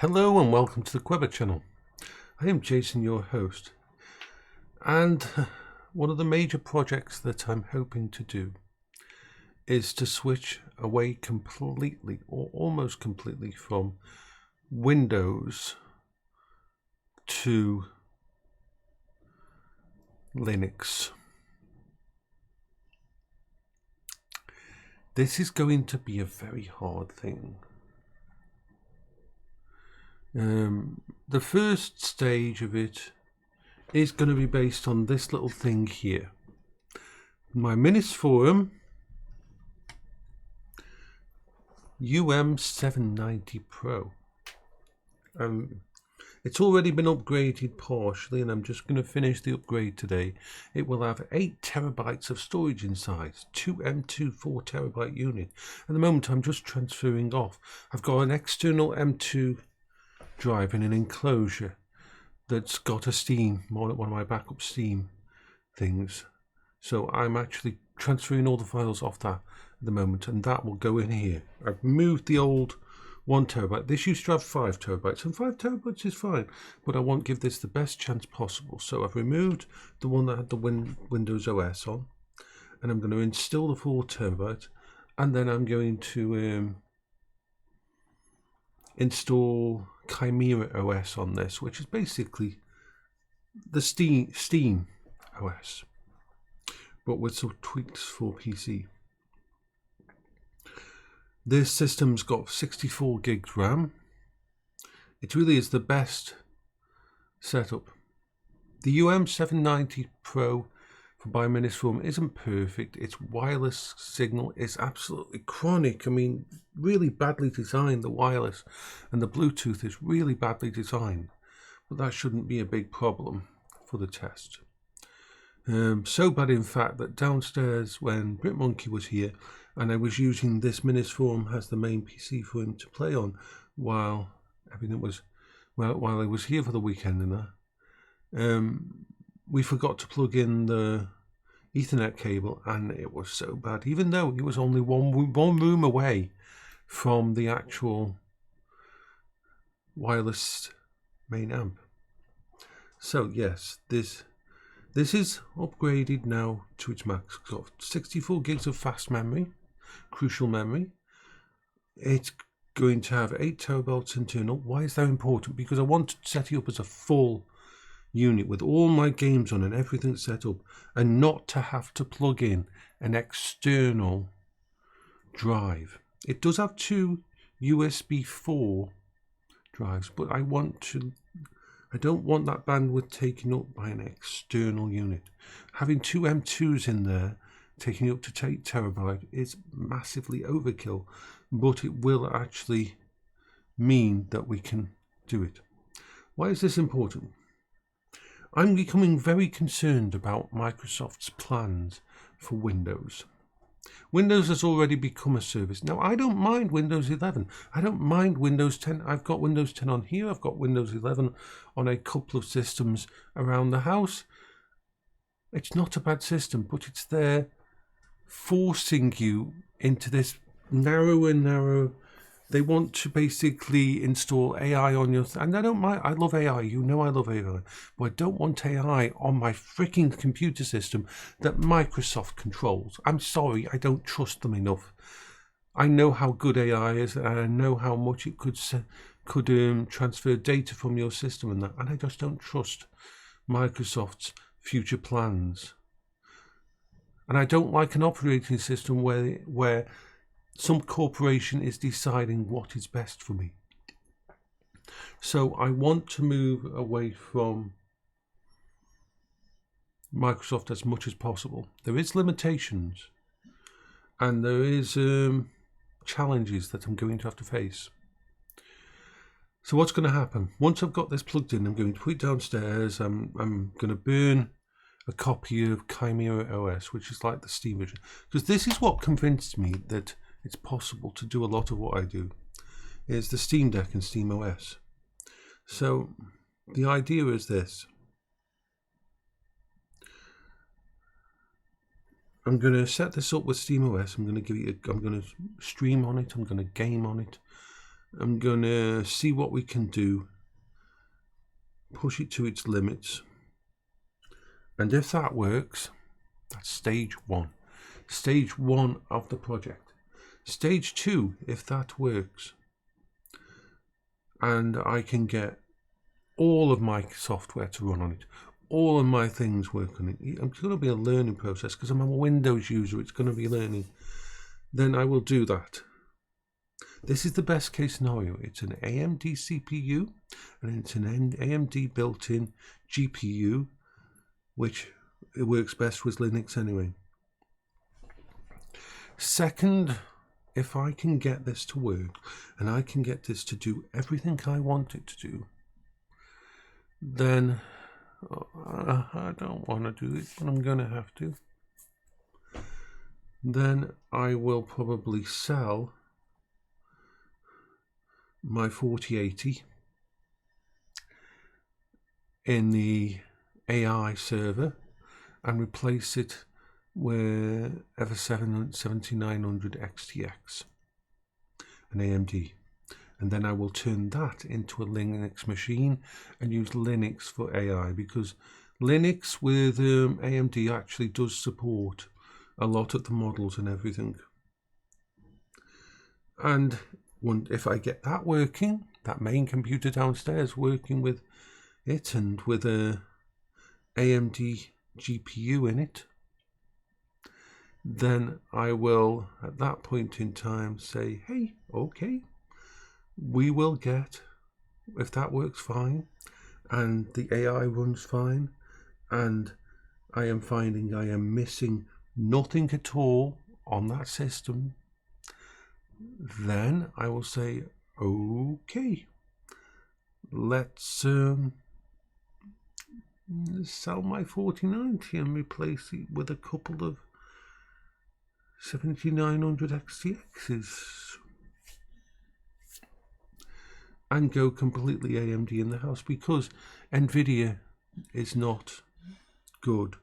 Hello and welcome to the Queber channel. I am Jason, your host, and one of the major projects that I'm hoping to do is to switch away completely or almost completely from Windows to Linux. This is going to be a very hard thing. The first stage of it is going to be based on this little thing here. My Minis Forum UM790 Pro. It's already been upgraded partially, and I'm just going to finish the upgrade today. It will have 8 terabytes of storage inside, 2 M2 4 terabyte unit. At the moment I'm just transferring off. I've got an external M2 drive in an enclosure that's got a Steam, one of my backup Steam things. So I'm actually transferring all the files off that at the moment, and that will go in here. I've moved the old 1 terabyte. This used to have 5 terabytes, and 5 terabytes is fine, but I want to give this the best chance possible. So I've removed the one that had the Windows OS on, and I'm going to install the 4 terabyte, and then I'm going to install Chimera OS on this, which is basically the Steam OS, but with some tweaks for PC. This system's got 64 gigs RAM. It really is the best setup. The UM790 Pro for Minisforum isn't perfect. Its wireless signal is absolutely chronic. I mean, really badly designed, the wireless, and the Bluetooth is really badly designed, but that shouldn't be a big problem for the test. So bad in fact that downstairs when BritMonkey was here and I was using this Minisforum as the main PC for him to play on while everything was, while I was here for the weekend and that, we forgot to plug in the Ethernet cable, and it was so bad, even though it was only one room away from the actual wireless main amp. So yes, this is upgraded now to its max. It's got 64 gigs of fast memory, crucial memory. It's going to have 8 terabytes internal. Why is that important? Because I want to set it up as a full unit with all my games on and everything set up, and not to have to plug in an external drive. It does have 2 USB 4 drives, but I don't want that bandwidth taken up by an external unit. Having 2 M2s in there taking up to 8 terabyte is massively overkill, but it will actually mean that we can do it. Why is this important? I'm becoming very concerned about Microsoft's plans for Windows. Windows has already become a service. Now, I don't mind Windows 11. I don't mind Windows 10. I've got Windows 10 on here. I've got Windows 11 on a couple of systems around the house. It's not a bad system, but it's there forcing you into this narrow and narrow. They want to basically install AI on your... And I don't mind. I love AI. You know I love AI. But I don't want AI on my freaking computer system that Microsoft controls. I'm sorry. I don't trust them enough. I know how good AI is, and I know how much it could transfer data from your system and that. And I just don't trust Microsoft's future plans. And I don't like an operating system where some corporation is deciding what is best for me. So I want to move away from Microsoft as much as possible. There is limitations, and there is challenges that I'm going to have to face. So what's going to happen? Once I've got this plugged in, I'm going to put it downstairs. I'm going to burn a copy of Chimera OS, which is like the Steam version, because this is what convinced me that it's possible to do a lot of what I do, is the Steam Deck and Steam OS. So the idea is this. I'm going to set this up with Steam OS. I'm going to stream on it. I'm going to game on it. I'm going to see what we can do, push it to its limits, and if that works, that's stage 1. Stage 1 of the project. Stage 2, if that works, and I can get all of my software to run on it, all of my things work on it. It's going to be a learning process because I'm a Windows user. It's going to be learning. Then I will do that. This is the best case scenario. It's an AMD CPU and it's an AMD built-in GPU, which it works best with Linux anyway. Second, if I can get this to work and I can get this to do everything I want it to do, then I don't want to do it, but I'm going to have to. Then I will probably sell my 4080 in the AI server and replace it with ever 7900 XTX, an AMD. And then I will turn that into a Linux machine and use Linux for AI, because Linux with AMD actually does support a lot of the models and everything. And if I get that working, that main computer downstairs working with it and with a AMD GPU in it, then I will at that point in time say, hey, okay, we will get, if that works fine and the AI runs fine and I am finding I am missing nothing at all on that system, then I will say, okay, let's sell my 4090 and replace it with a couple of 7900 XTXs and go completely AMD in the house, because NVIDIA is not good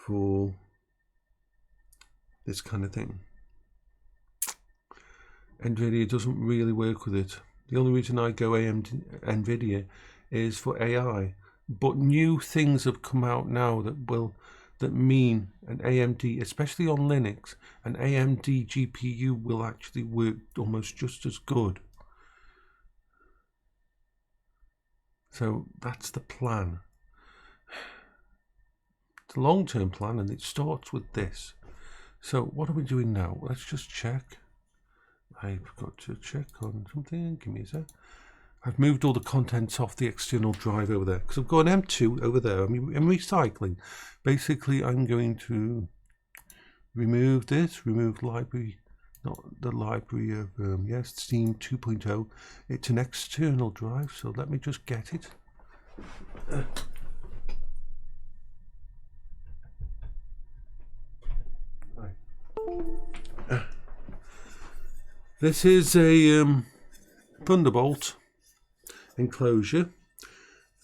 for this kind of thing. NVIDIA doesn't really work with it. The only reason I go NVIDIA is for AI, but new things have come out now that mean an AMD, especially on Linux, an AMD GPU will actually work almost just as good. So that's the plan. It's a long-term plan, and it starts with this. So what are we doing now? Let's just check. I've got to check on something. Give me a sec. I've moved all the contents off the external drive over there because I've got an M2 over there. I'm recycling. Basically, I'm going to remove this, remove library, not the library of, yes, Steam 2.0. It's an external drive, so let me just get it. This is a Thunderbolt enclosure.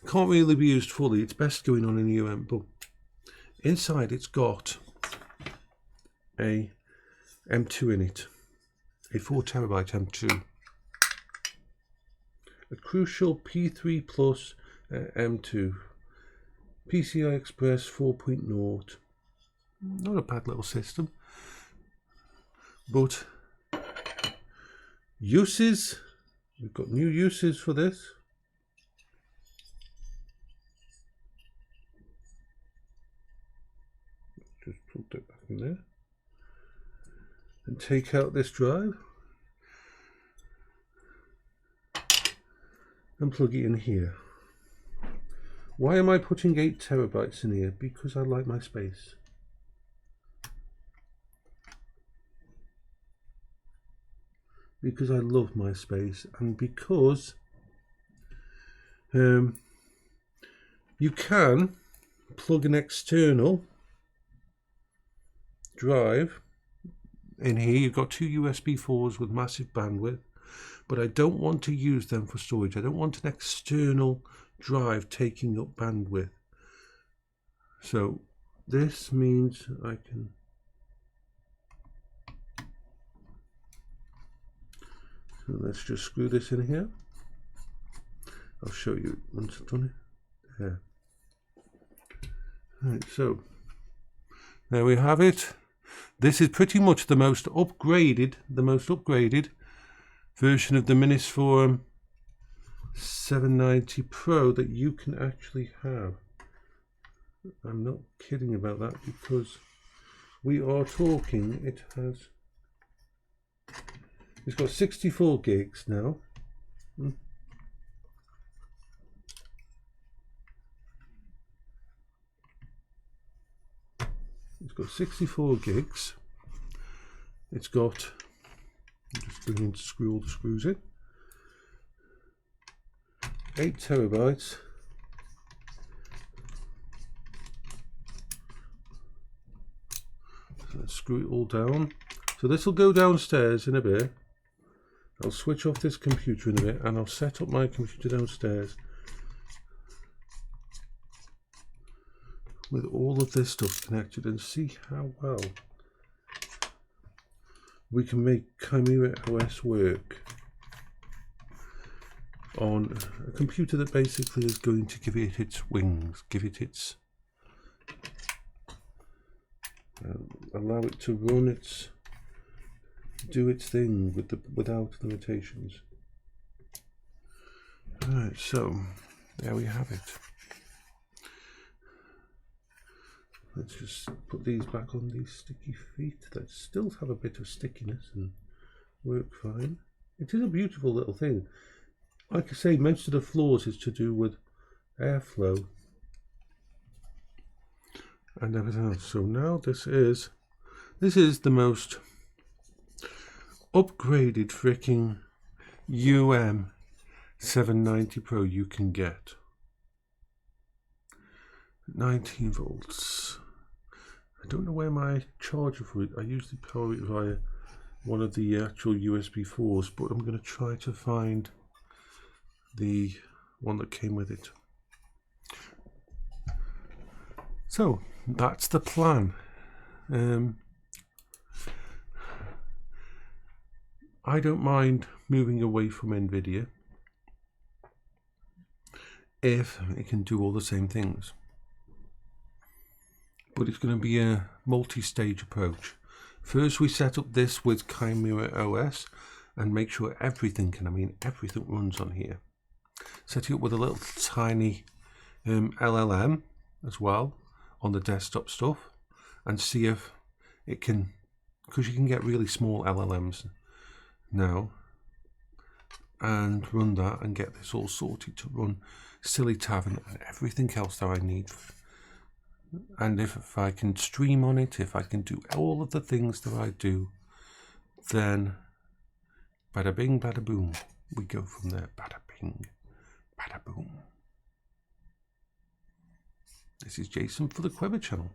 Can't really be used fully. It's best going on an UM, but inside it's got a M2 in it, a 4TB M2, a Crucial P3 Plus M2, PCI Express 4.0. Not a bad little system, but uses, we've got new uses for this. Just plug that back in there and take out this drive and plug it in here. Why am I putting 8 TB in here? Because I like my space. Because I love my space, and because you can plug an external drive in here. You've got 2 USB 4s with massive bandwidth, but I don't want to use them for storage. I don't want an external drive taking up bandwidth. So this means I can So let's just screw this in here. I'll show you once I've done it. There. Right, so there we have it. This is pretty much the most upgraded version of the Manifesto 790 Pro that you can actually have. I'm not kidding about that, because we are talking, it's got 64 gigs now. It's got 64 gigs. It's got, I'm just beginning to screw all the screws in, 8 terabytes. So let's screw it all down. So this will go downstairs in a bit. I'll switch off this computer in a bit, and I'll set up my computer downstairs with all of this stuff connected, and see how well we can make Chimera OS work on a computer that basically is going to give it its wings, give it its allow it to run its, do its thing without limitations. Alright, so there we have it. Let's just put these back on these sticky feet that still have a bit of stickiness and work fine. It is a beautiful little thing. Like I say, most of the flaws is to do with airflow and everything else. So now this is the most upgraded freaking UM 790 Pro you can get. 19 volts. I don't know where my charger for it. I usually power it via one of the actual USB 4s, but I'm going to try to find the one that came with it. So that's the plan. I don't mind moving away from NVIDIA if it can do all the same things. But it's going to be a multi-stage approach. First we set up this with Chimera OS and make sure everything everything runs on here. Set it up with a little tiny LLM as well on the desktop stuff, and see if it can, because you can get really small LLMs now, and run that and get this all sorted to run Silly Tavern and everything else that I need. And if I can stream on it, if I can do all of the things that I do, then bada bing, bada boom, we go from there. Bada bing, bada boom. This is Jason for the Quiver channel.